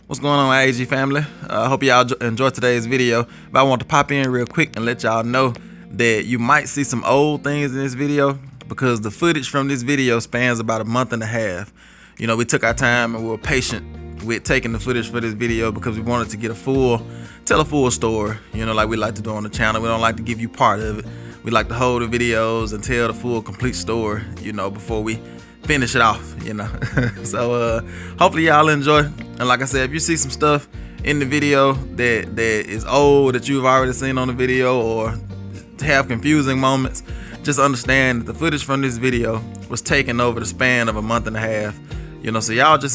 What's going on, I.A.G family? I hope y'all enjoyed today's video, but I want to pop in real quick and let y'all know that you might see some old things in this video because the footage from this video spans about a month and a half. You know, we took our time and we were patient with taking the footage for this video because we wanted to get tell a full story, you know, like we like to do on the channel. We don't like to give you part of it. We like to hold the videos and tell the full complete story, you know, before we finish it off, you know. So hopefully y'all enjoy. And like I said, if you see some stuff in the video that is old that you've already seen on the video or have confusing moments, just understand that the footage from this video was taken over the span of a month and a half, you know. So y'all just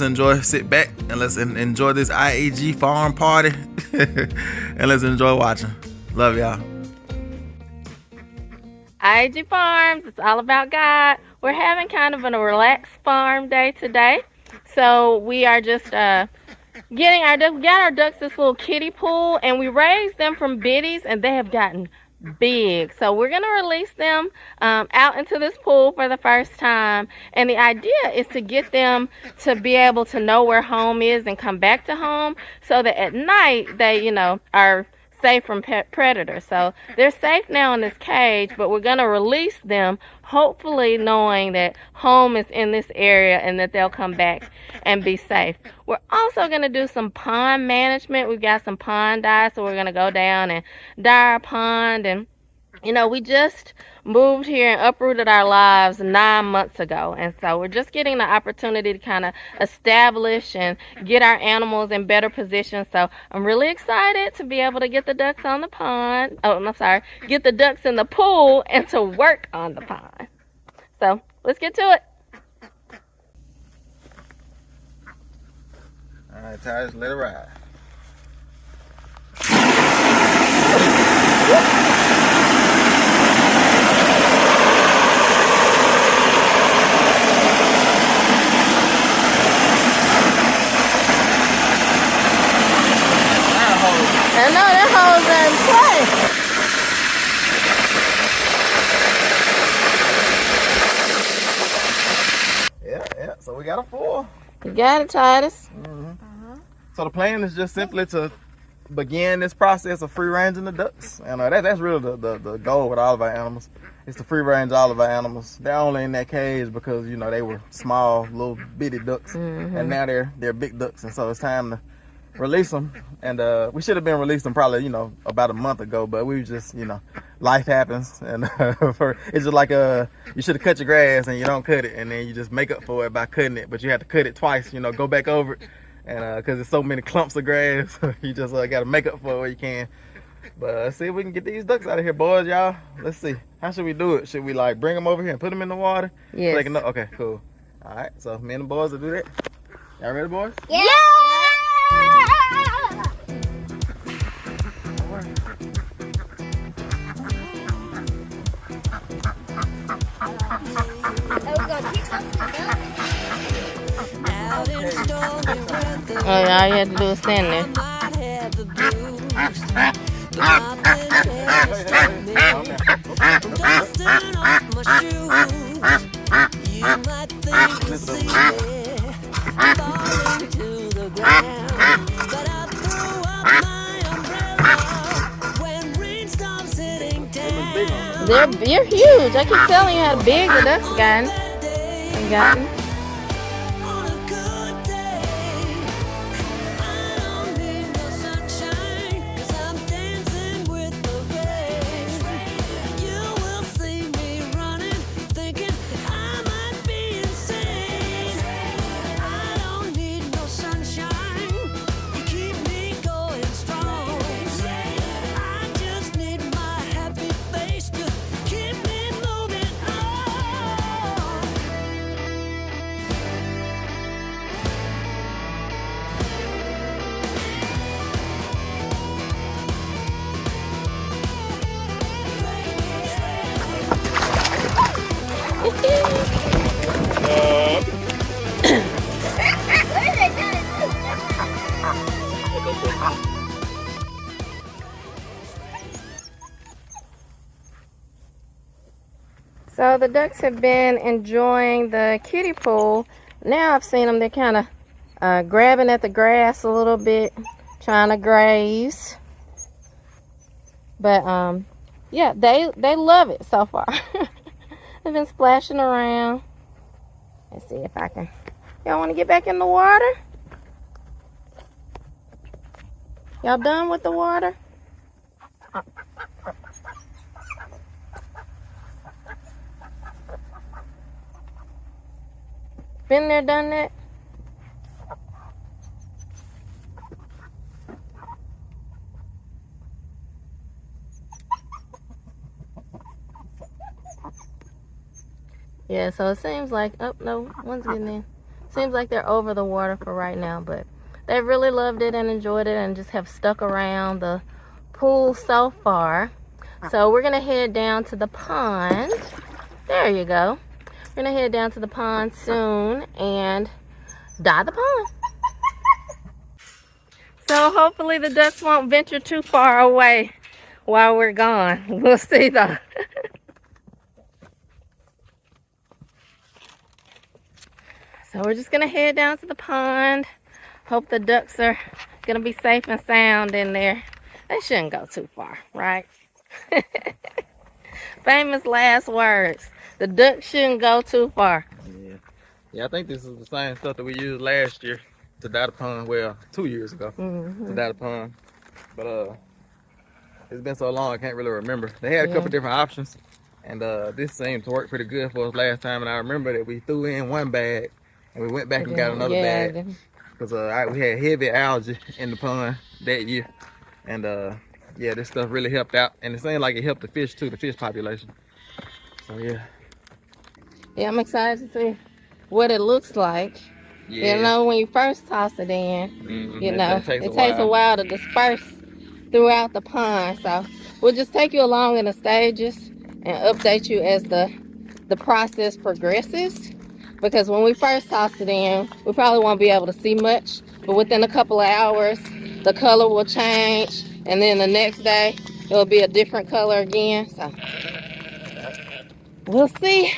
sit back and let's enjoy this I.A.G farm party and let's enjoy watching. Love y'all. I.A.G Farms, it's all about God. We're having kind of a relaxed farm day today. So we are just got our ducks this little kiddie pool, and we raised them from biddies and they have gotten big. So we're going to release them out into this pool for the first time. And the idea is to get them to be able to know where home is and come back to home so that at night they, you know, are safe from predators. So they're safe now in this cage, but we're going to release them, hopefully knowing that home is in this area and that they'll come back and be safe. We're also going to do some pond management. We've got some pond dye, so we're going to go down and dye our pond. And you know, we just moved here and uprooted our lives 9 months ago. And so we're just getting the opportunity to kind of establish and get our animals in better position. So I'm really excited to be able to get the ducks on the pond. Oh, I'm sorry. Get the ducks in the pool and to work on the pond. So let's get to it. All right, Titus, let it ride. I know that hole's in play. Yeah, so we got a full. You got it, Titus. So the plan is just simply to begin this process of free ranging the ducks. And that's really the goal with all of our animals, is to free range all of our animals. They're only in that cage because, you know, they were small, little bitty ducks, and now they're big ducks, and so it's time to release them. And we should have been releasing probably, you know, about a month ago, but we just, you know, life happens, and it's just like you should have cut your grass and you don't cut it, and then you just make up for it by cutting it, but you have to cut it twice, you know, go back over it, and because there's so many clumps of grass, you just got to make up for it where you can. But let's see if we can get these ducks out of here, boys, y'all. Let's see. How should we do it? Should we like bring them over here and put them in the water? Yes. So they can know? Okay, cool. All right, so me and the boys will do that. Y'all ready, boys? Yeah! Oh, yeah, all you have to do is stand there. You're huge. I keep telling you how big the ducks gotten. So the ducks have been enjoying the kiddie pool. Now I've seen them, they're kind of grabbing at the grass a little bit, trying to graze. But yeah, they love it so far. They've been splashing around. Let's see if I can. Y'all want to get back in the water? Y'all done with the water? Been there, done that? Yeah, so it seems like, oh no, one's getting in. Seems like they're over the water for right now, but they really loved it and enjoyed it and just have stuck around the pool so far. So we're gonna head down to the pond. There you go. We're gonna head down to the pond soon and dye the pond. So hopefully the ducks won't venture too far away while we're gone. We'll see though. So we're just gonna head down to the pond. Hope the ducks are gonna be safe and sound in there. They shouldn't go too far, right? Famous last words. The ducks shouldn't go too far. Yeah, I think this is the same stuff that we used last year to dye the pond. Well, 2 years ago to dye the pond. But it's been so long I can't really remember. They had a couple different options, and this seemed to work pretty good for us last time. And I remember that we threw in one bag and we went back and got another bag because we had heavy algae in the pond that year. And yeah, this stuff really helped out, and it seemed like it helped the fish too, the fish population. So yeah. Yeah, I'm excited to see what it looks like. Yeah. You know, when you first toss it in, you know, it takes a while to disperse throughout the pond. So we'll just take you along in the stages and update you as the process progresses. Because when we first toss it in, we probably won't be able to see much, but within a couple of hours, the color will change, and then the next day, it'll be a different color again. So we'll see.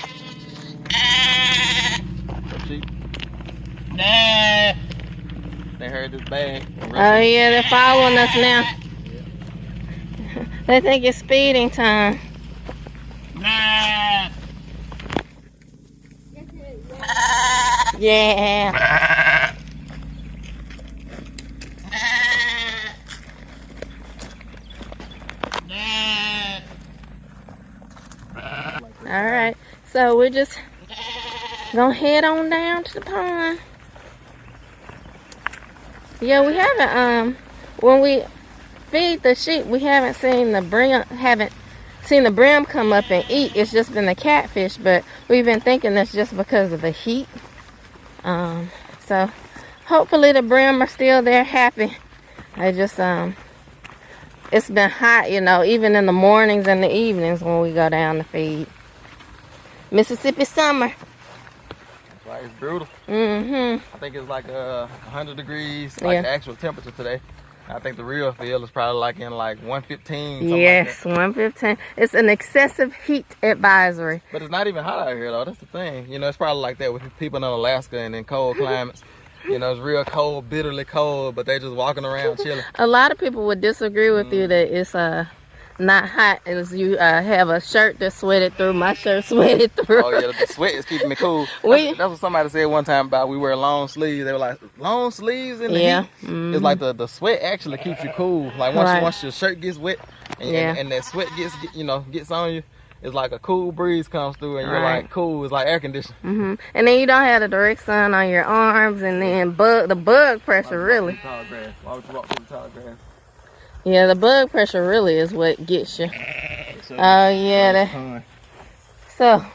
Nah. They heard this bag. Oh yeah, they're following us now. They think it's speeding time. Nah. Yeah. All right, so we're just gonna head on down to the pond. Yeah, we haven't when we feed the sheep, we haven't seen the brim come up and eat. It's just been the catfish, but we've been thinking that's just because of the heat. So hopefully the brim are still there happy. I just it's been hot, you know, even in the mornings and the evenings when we go down to feed. Mississippi summer. That's right, it's brutal. I think it's like 100 degrees, like the actual temperature today. I think the real feel is probably like in like 115. Yes, like 115. It's an excessive heat advisory. But it's not even hot out here though. That's the thing. You know, it's probably like that with people in Alaska and in cold climates. You know, it's real cold, bitterly cold, but they just walking around chilling. A lot of people would disagree with you that it's not hot as you have a shirt that's sweated through. My shirt sweated through. Oh yeah, the sweat is keeping me cool. That's what somebody said one time about we wear long sleeves. They were like, long sleeves in the heat? It's like the sweat actually keeps you cool. Like once your shirt gets wet and that sweat gets on you, it's like a cool breeze comes through and you're like cool. It's like air conditioning. And then you don't have the direct sun on your arms, and then the bug pressure really. Why would you walk through the tall grass? Yeah, the bug pressure really is what gets you. Oh yeah. So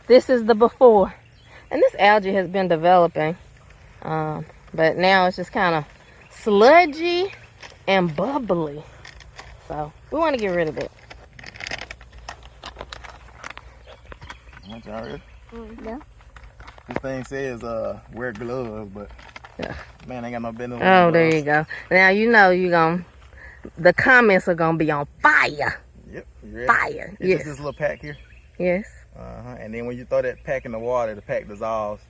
this is the before, and this algae has been developing, but now it's just kind of sludgy and bubbly. So we want to get rid of it. Yeah. This thing says wear gloves, but man, ain't got no business. Oh, there you go. Now you know the comments are gonna be on fire. Yep. You ready? Fire. It's just this little pack here. Yes. And then when you throw that pack in the water, the pack dissolves.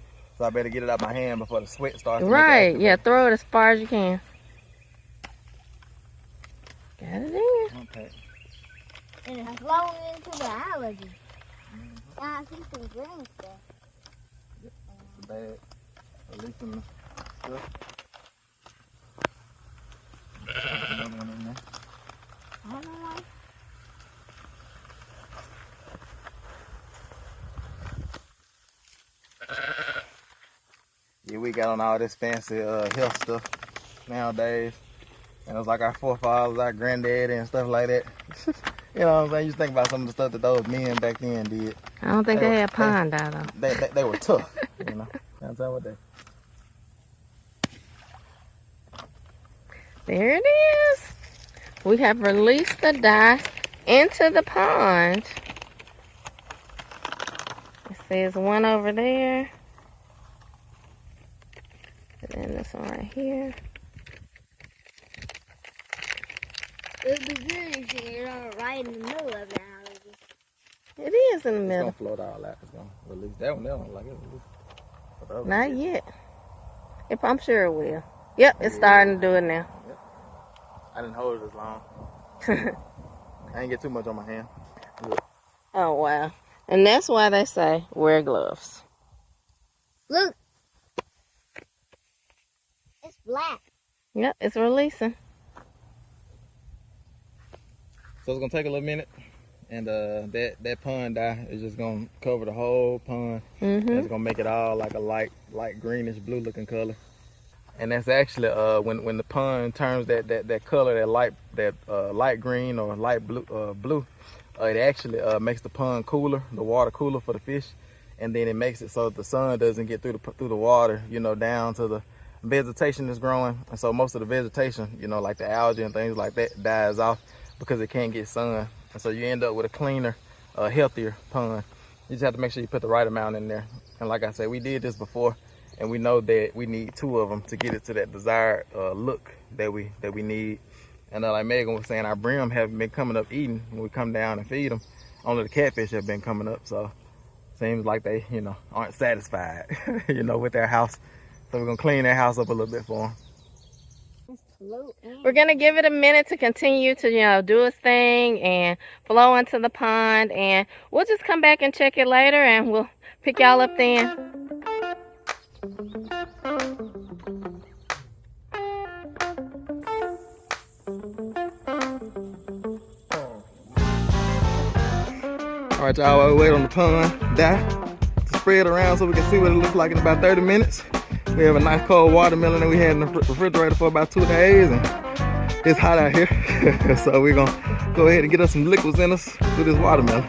So I better get it out my hand before the sweat starts. Right, yeah, throw it as far as you can. Got it in. Okay. And it's flowing into the allergy. I see some green stuff. Yep, the bag. Releasing the stuff. Another one in there. I don't know. Yeah, we got on all this fancy health stuff nowadays. And it was like our forefathers, our granddaddy and stuff like that. You know what I'm saying? You just think about some of the stuff that those men back then did. I don't think they had pond out though. They were tough, you know. That's what they. There it is. We have released the dye into the pond. It says one over there. And then this one right here. It would be good if you're right in the middle of the allergy. It is in the middle. It's gonna float all out. It's gonna release that one like it released. Not yet. I'm sure it will. Yep, it's starting to do it now. Yep. I didn't hold it as long. I didn't get too much on my hand. Oh wow. And that's why they say wear gloves. Look. It's black. Yep, it's releasing. So it's gonna take a little minute, and that pond dye is just gonna cover the whole pond. And it's gonna make it all like a light greenish blue looking color. And that's actually when the pond turns that color, that light green or light blue, it actually makes the pond cooler, the water cooler for the fish, and then it makes it so that the sun doesn't get through the water, you know, down to the vegetation that's growing. And so most of the vegetation, you know, like the algae and things like that, dies off because it can't get sun. And so you end up with a cleaner, healthier pond. You just have to make sure you put the right amount in there. And like I said, we did this before, and we know that we need 2 of them to get it to that desired look that we need. And like Megan was saying, our brim haven't been coming up eating when we come down and feed them. Only the catfish have been coming up, so seems like they, you know, aren't satisfied, you know, with their house. So we're gonna clean their house up a little bit for them. We're gonna give it a minute to continue to, you know, do its thing and flow into the pond, and we'll just come back and check it later, and we'll pick y'all up then. All right, y'all, while we wait on the pond dye to spread around so we can see what it looks like in about 30 minutes. We have a nice cold watermelon that we had in the refrigerator for about 2 days, and it's hot out here. So we're gonna go ahead and get us some liquids in us through this watermelon.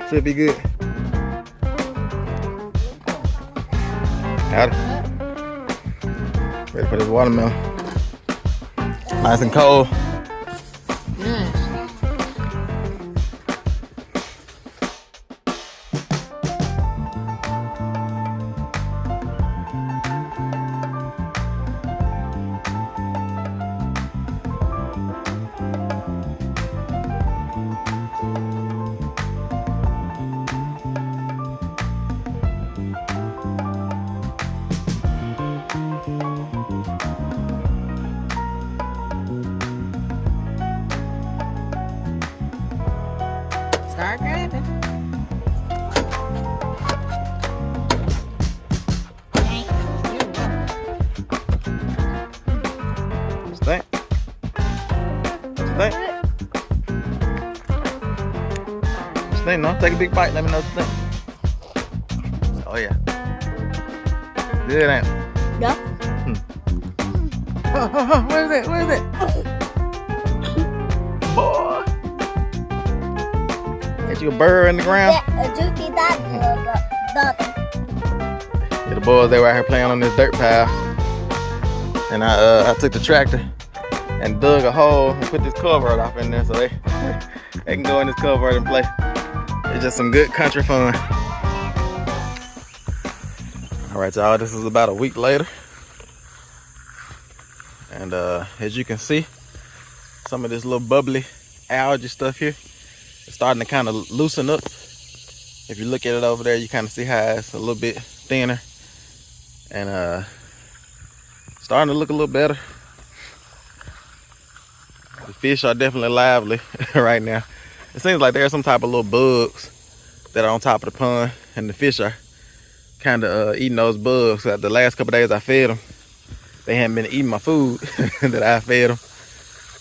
Should be good. Got it. Ready for this watermelon. Nice and cold. Start grabbing. Stink. Stink. Stink, no? Take a big bite, let me know what you think. Oh yeah. Good, ain't it? Yeah. Where is it? Where is it? Boy. Got you a burr in the ground? Yeah, a juicy duck. Yeah, the boys, they were out here playing on this dirt pile. And I took the tractor and dug a hole and put this culvert off in there so they can go in this culvert and play. It's just some good country fun. All right, y'all, this is about a week later. And as you can see, some of this little bubbly algae stuff here is starting to kind of loosen up. If you look at it over there, you kind of see how it's a little bit thinner. and starting to look a little better. The fish are definitely lively right now. It seems like there's some type of little bugs that are on top of the pond, and the fish are kind of eating those bugs. The last couple days I fed them, they haven't been eating my food that I fed them.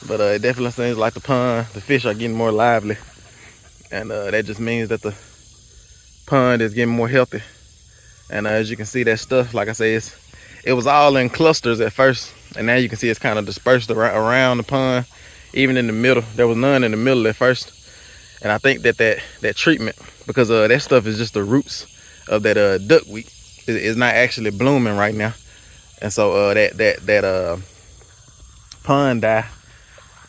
But it definitely seems like the fish are getting more lively, and that just means that the pond is getting more healthy. And as you can see, that stuff, like I said, it was all in clusters at first, and now you can see it's kind of dispersed around the pond. Even in the middle, there was none in the middle at first. And I think that treatment, because that stuff is just the roots of that duckweed, is not actually blooming right now. And so that pond dye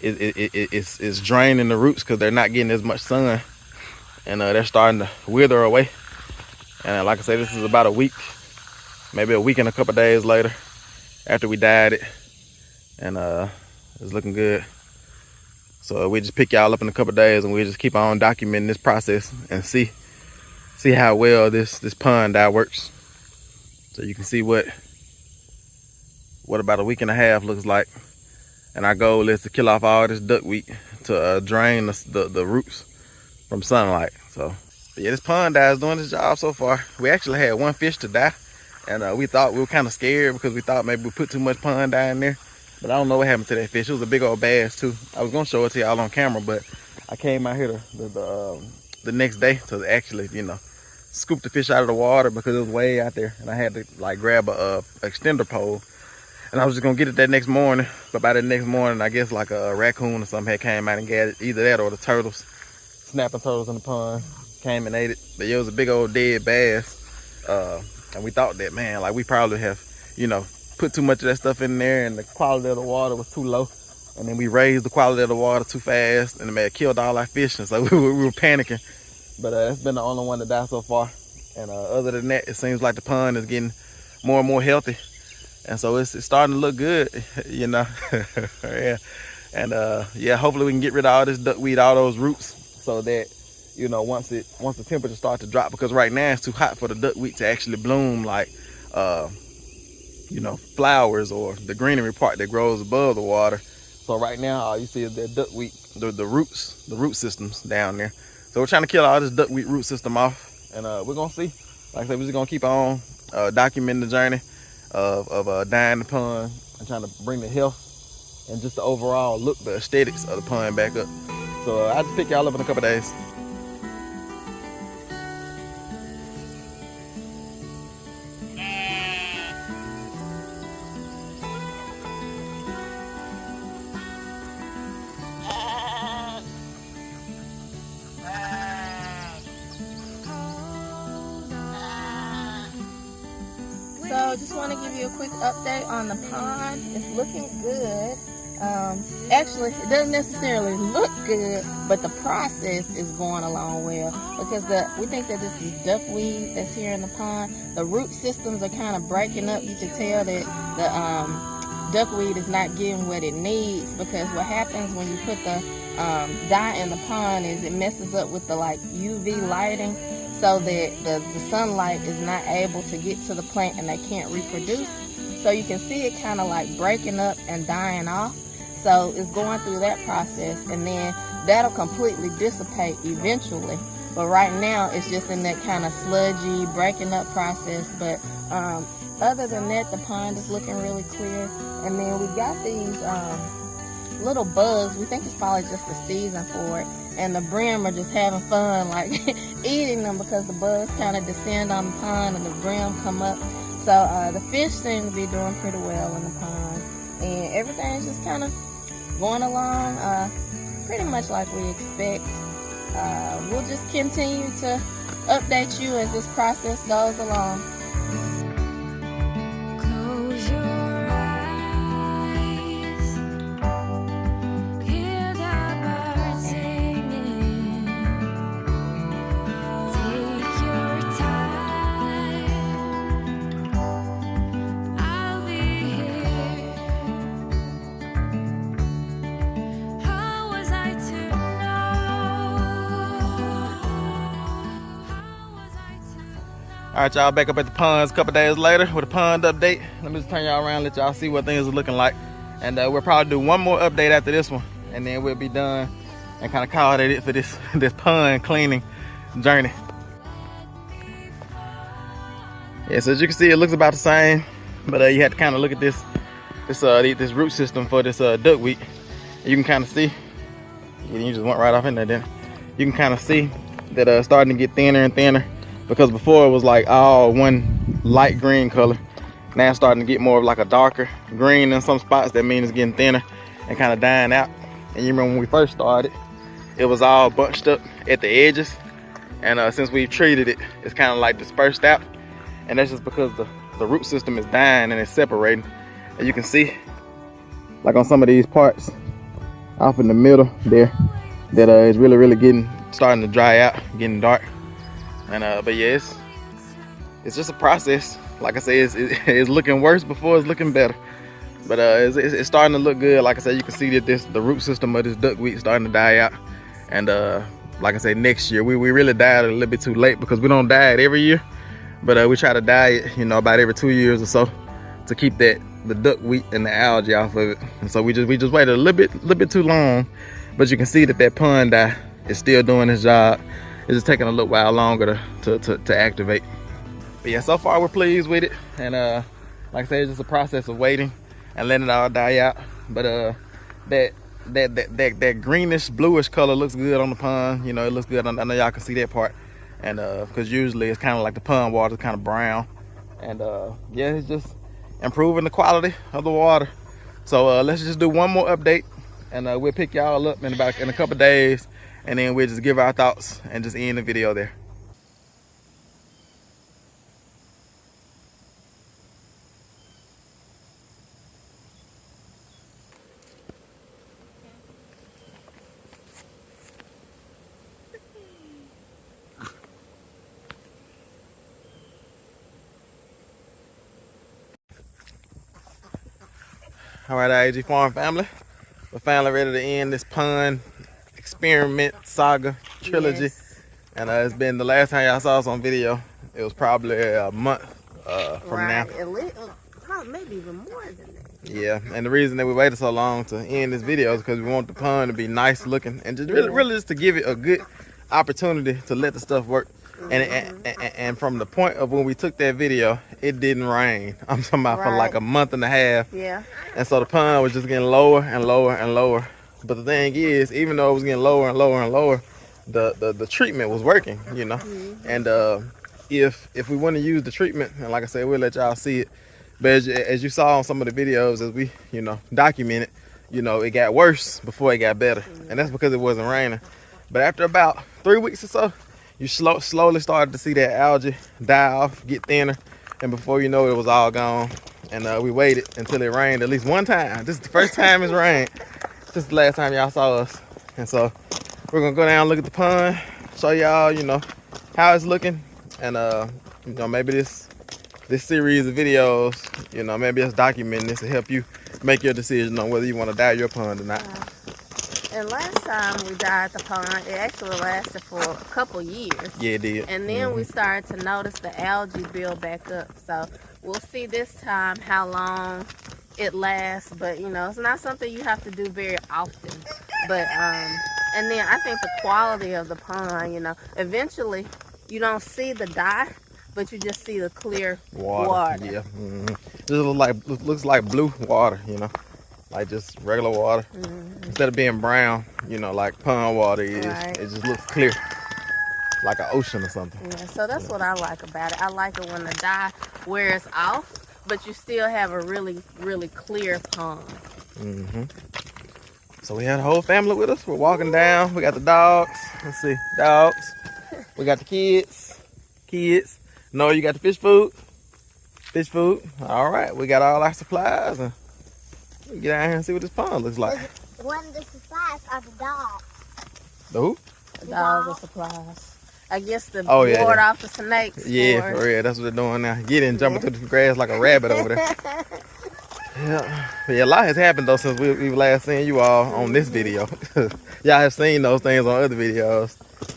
is draining the roots because they're not getting as much sun, and they're starting to wither away. And like I said, this is about a week, maybe a week and a couple days later after we dyed it, and it's looking good. So we just pick y'all up in a couple days, and we just keep on documenting this process and see how well this pond dye works. So you can see what about a week and a half looks like. And our goal is to kill off all this duckweed to drain the roots from sunlight. So yeah, this pond dye is doing its job so far. We actually had one fish to die, and we thought, we were kind of scared because we thought maybe we put too much pond dye in there. But I don't know what happened to that fish. It was a big old bass too. I was gonna show it to y'all on camera, but I came out here the next day to actually, scoop the fish out of the water because it was way out there, and I had to like grab a extender pole, and I was just gonna get it that next morning. But by the next morning, I guess like a raccoon or something had came out and got it. Either that or the turtles, snapping turtles in the pond, came and ate it. But yeah, it was a big old dead bass, and we thought that, man, like we probably have, put too much of that stuff in there, and the quality of the water was too low, and then we raised the quality of the water too fast, and it may have killed all our fish, and so we were panicking. But that's been the only one to die so far. And other than that, it seems like the pond is getting more and more healthy, and so it's starting to look good. Yeah. And yeah, hopefully we can get rid of all this duckweed, all those roots, so that once the temperature starts to drop, because right now it's too hot for the duckweed to actually bloom like flowers or the greenery part that grows above the water. So right now all you see is that duckweed, the root systems down there. So we're trying to kill all this duckweed root system off, and we're gonna see. Like I said, we're just gonna keep on documenting the journey of dyeing the pond and trying to bring the health and just the overall look, the aesthetics of the pond back up. So I'll just pick y'all up in a couple days. So just want to give you a quick update on the pond. It's looking good. Actually, it doesn't necessarily look good, but the process is going along well, because we think that this is duckweed that's here in the pond. The root systems are kind of breaking up. You can tell that the duckweed is not getting what it needs, because what happens when you put the dye in the pond is it messes up with the UV lighting, so that the sunlight is not able to get to the plant and they can't reproduce. So you can see it kind of like breaking up and dying off. So it's going through that process, and then that'll completely dissipate eventually. But right now it's just in that kind of sludgy breaking up process. But other than that, the pond is looking really clear. And then we got these little bugs. We think it's probably just the season for it, and the brim are just having fun like eating them, because the bugs kind of descend on the pond and the brim come up. So the fish seem to be doing pretty well in the pond, and everything's just kind of going along pretty much like we expect. We'll just continue to update you as this process goes along. All right, y'all, back up at the ponds a couple days later with a pond update. Let me just turn y'all around, let y'all see what things are looking like. And we'll probably do one more update after this one, and then we'll be done and kind of call that it for this pond cleaning journey. Yeah, so as you can see, it looks about the same, but you have to kind of look at this root system for this duckweed. You can kind of see, you just went right off in there, then you can kind of see that it's starting to get thinner and thinner, because before it was like all one light green color. Now it's starting to get more of like a darker green in some spots. That means it's getting thinner and kind of dying out. And you remember when we first started, it was all bunched up at the edges, and since we've treated it, it's kind of like dispersed out, and that's just because the root system is dying and it's separating. And you can see, like on some of these parts off in the middle there, that it's really starting to dry out, getting dark. And but yeah, it's just a process. Like I said, it's looking worse before it's looking better, but it's starting to look good. Like I said, you can see that the root system of this duckweed is starting to die out. And like I said, next year we really dyed it a little bit too late, because we don't dye it every year, but we try to dye it, you know, about every 2 years or so, to keep the duckweed and the algae off of it. And so we just waited a little bit too long, but you can see that pond dye is still doing its job. It's just taking a little while longer to activate. But yeah, so far we're pleased with it. And like I said, it's just a process of waiting and letting it all die out. But that greenish bluish color looks good on the pond. You know, it looks good. I know y'all can see that part. And because usually it's kind of like the pond water is kind of brown. And yeah, it's just improving the quality of the water. So let's just do one more update, and we'll pick y'all up in a couple days, and then we'll just give our thoughts and just end the video there. All right, I.A.G farm family, we're finally ready to end this pond experiment saga trilogy. Yes. And it's been, the last time y'all saw us on video, it was probably a month from now. Maybe even more than that. Yeah, and the reason that we waited so long to end this video is because we want the pond to be nice looking, and just really just to give it a good opportunity to let the stuff work. And from the point of when we took that video, it didn't rain. I'm talking about for like a month and a half. Yeah. And so the pond was just getting lower and lower and lower. But the thing is, even though it was getting lower and lower and lower, the treatment was working, you know. And if we want to use the treatment, and like I said, we'll let y'all see it. But as you saw on some of the videos, as we, you know, documented, you know, it got worse before it got better. And that's because it wasn't raining. But after about 3 weeks or so, you slowly started to see that algae die off, get thinner, and before you know it was all gone. And we waited until it rained at least one time. This is the first time it's rained. This is the last time y'all saw us. And so we're gonna go down, look at the pond, show y'all, you know, how it's looking. And you know, maybe this series of videos, you know, maybe it's documenting this to help you make your decision on whether you want to dye your pond or not. And last time we dyed the pond, it actually lasted for a couple years. Yeah, it did. And then we started to notice the algae build back up. So we'll see this time how long it lasts. But, you know, it's not something you have to do very often. But, and then I think the quality of the pond, you know, eventually you don't see the dye, but you just see the clear water. Yeah. This looks like blue water, you know. Like just regular water. Instead of being brown, you know, like pond water is. Right. It just looks clear, like an ocean or something. Yeah, so that's what I like about it. I like it when the dye wears off, but you still have a really clear pond. So we had the whole family with us. We're walking down. We got the dogs. Let's see, dogs. We got the kids. No, you got the fish food. All right, we got all our supplies, and we get out here and see what this pond looks like. One of the supplies are the dogs. The who? The dogs are supplies. I guess the ward off the snakes. Yeah, for real. That's what they're doing now. Get in, jumping through the grass like a rabbit over there. Yeah. But yeah, a lot has happened though since we've last seen you all on this video. Y'all have seen those things on other videos.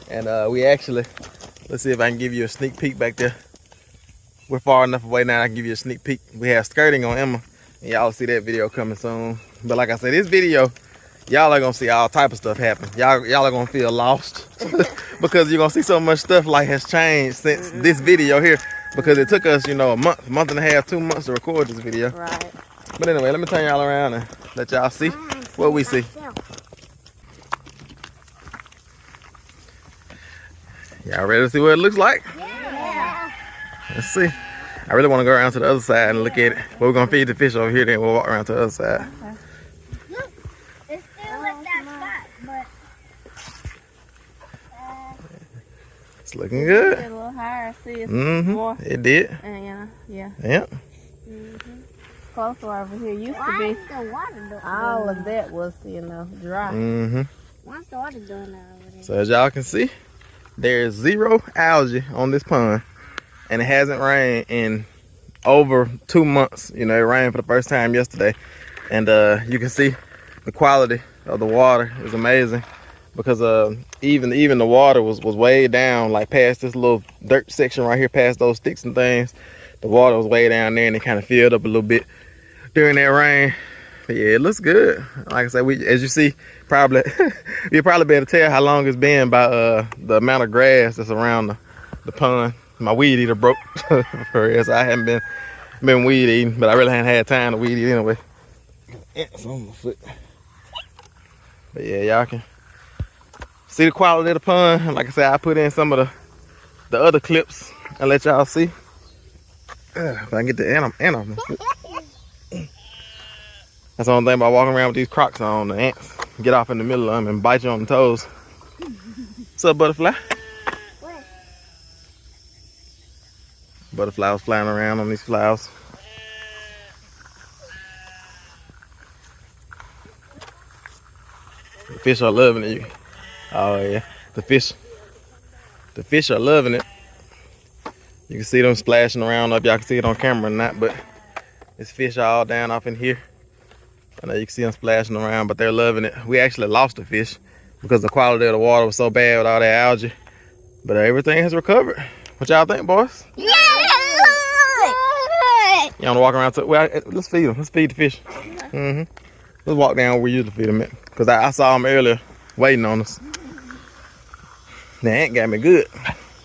And we actually, let's see if I can give you a sneak peek back there. we're far enough away now I can give you a sneak peek. We have skirting on Emma, and y'all see that video coming soon. But like I said, this video, y'all are gonna see all type of stuff happen. Y'all are gonna feel lost because you're gonna see so much stuff like has changed since this video here, because it took us, you know, a month and a half, 2 months to record this video. Right. But anyway, let me turn y'all around and let y'all see what we see. Y'all ready to see what it looks like? Yeah. Let's see. I really want to go around to the other side and look at it. But we're gonna feed the fish over here, then we'll walk around to the other side. Look, it's still like that spot, but It's looking good. Get a little higher. See, it's Mm-hmm. more. It did. And yeah. Yep. Closer over here used to why be. is the water doing All of that was, dry. Mm-hmm. What's the water doing now over there? So as y'all can see, there is 0 algae on this pond, and it hasn't rained in over 2 months. You know, it rained for the first time yesterday, and you can see the quality of the water is amazing, because even the water was way down, like past this little dirt section right here, past those sticks and things. The water was way down there, and it kind of filled up a little bit during that rain. But yeah, it looks good. Like I said, as you see, probably you'll probably be able to tell how long it's been by the amount of grass that's around the pond. My weed eater broke for real, so I haven't been weed eating, but I really hadn't had time to weed eat anyway. Ants on my foot. But yeah, y'all can see the quality of the pond. And like I said, I put in some of the other clips and let y'all see. If I can get the ant off my foot. That's the only thing about walking around with these Crocs on. The ants get off in the middle of them and bite you on the toes. What's up, butterfly? Where? Butterfly was flying around on these flowers. The fish are loving it. Oh yeah, the fish are loving it. You can see them splashing around up. Y'all can see it on camera or not, but it's fish all down off in here. I know you can see them splashing around, but they're loving it. We actually lost the fish because the quality of the water was so bad with all that algae. But everything has recovered. What y'all think, boys? Yeah! You want to walk around? Well, let's feed them. Let's feed the fish. Mm-hmm. Let's walk down where we usually feed them at. Because I saw them earlier waiting on us. The ant got me good.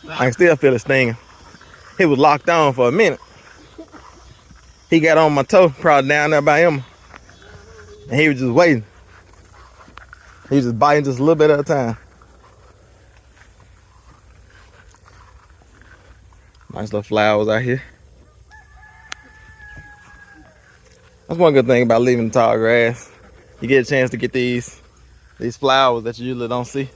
I can still feel it stinging. He was locked on for a minute. He got on my toe, probably down there by Emma. And he was just waiting. He was just biting just a little bit at a time. Nice little flowers out here. That's one good thing about leaving the tall grass. You get a chance to get these flowers that you usually don't see.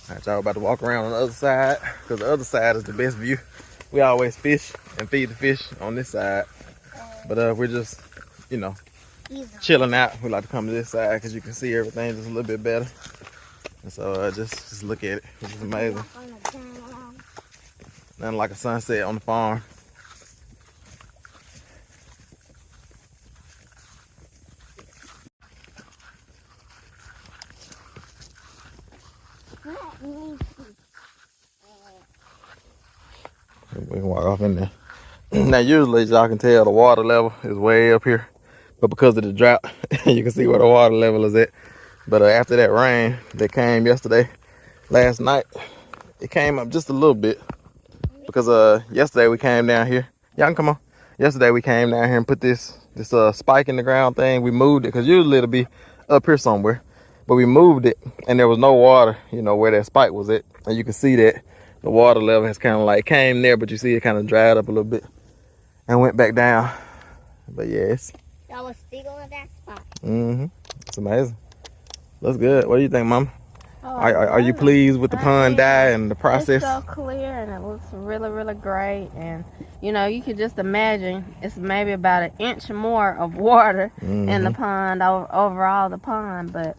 Alright, y'all about to walk around on the other side, because the other side is the best view. We always fish and feed the fish on this side, but we're just, you know, chilling out. We like to come to this side because you can see everything just a little bit better. And so just look at it, which is amazing. Nothing like a sunset on the farm. We can walk off in there. Now usually, as y'all can tell, the water level is way up here, but because of the drought, you can see where the water level is at. But after that rain that came yesterday, last night, it came up just a little bit, because yesterday we came down here. Y'all can come on. Yesterday we came down here and put this spike in the ground thing. We moved it, because usually it'll be up here somewhere, but we moved it and there was no water, you know, where that spike was at. And you can see that the water level has kind of like came there, but you see it kind of dried up a little bit and went back down. But yes, Y'all was still on that spot. It's amazing. Looks good. What do you think, Mama? Oh, Are you pleased with the pond dye and the process? It's so clear and it looks really, really great. And you know, you could just imagine it's maybe about an inch more of water in the pond overall the pond, but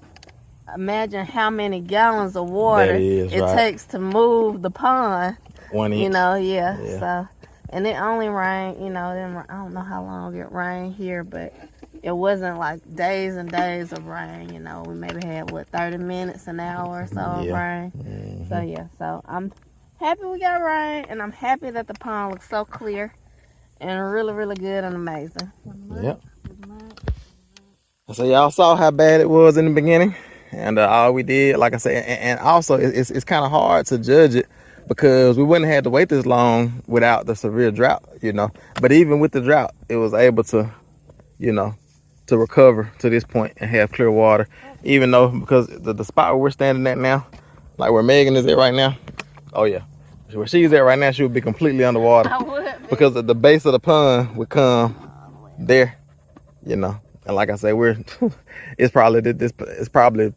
imagine how many gallons of water it takes to move the pond 1 inch. You know, yeah. Yeah. So, and it only rained, you know, I don't know how long it rained here, but it wasn't like days and days of rain. You know, we maybe had 30 minutes, an hour or so of rain. Mm-hmm. So yeah, so I'm happy we got rain, and I'm happy that the pond looks so clear and really, really good and amazing. Yep. So y'all saw how bad it was in the beginning, and all we did, like I said, and also it's kind of hard to judge it because we wouldn't have had to wait this long without the severe drought, you know. But even with the drought, it was able to, you know, to recover to this point and have clear water. Even though, because the spot where we're standing at now, like where Megan is at right now, oh yeah, where she's at right now, she would be completely underwater. I would be. Because the base of the pond would come there, you know. And like I said, it's probably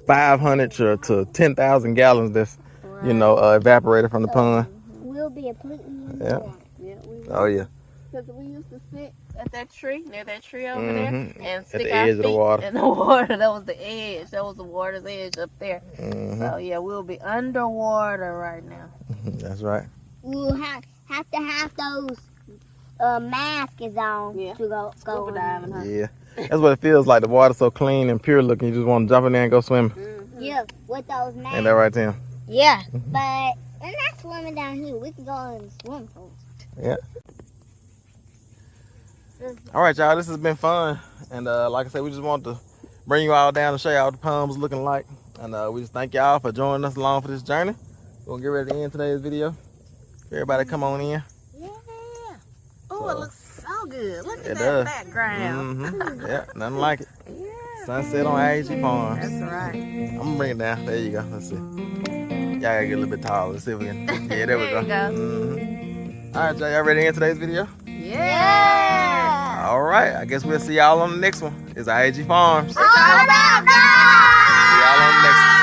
500 to 10,000 gallons that's, you know, evaporated from the pond. We'll be completely Yeah. Yeah, we Oh yeah. Because we used to sit at that tree, near that tree over there, and stick the our edge of the feet water. in the water. That was the edge. That was the water's edge up there. Mm-hmm. So yeah, we'll be underwater right now. That's right. We'll have to have those masks on to go Scuba diving, huh? Yeah. That's what it feels like. The water's so clean and pure looking. You just want to jump in there and go swimming. Yeah, with those masks. Ain't that right, Tim? Yeah, but we're not swimming down here. We can go in the swimming pool. Yeah. All right, y'all. This has been fun, and like I said, we just wanted to bring you all down and show y'all what the pond was looking like, and we just thank y'all for joining us along for this journey. We're gonna get ready to end today's video. Everybody, come on in. Yeah. Oh, it looks so good. Look at It that does. background. Mm-hmm. Yeah, nothing like it. Yeah. Sunset on I.A.G Farms. That's right. I'm gonna bring it down. There you go. Let's see. Y'all gotta get a little bit taller. Let's see if we can. Yeah, there we go. There you go. Mm-hmm. All right, y'all ready to end today's video? Yeah. All right. I guess we'll see y'all on the next one. It's I.A.G Farms. All about God! See y'all on the next one.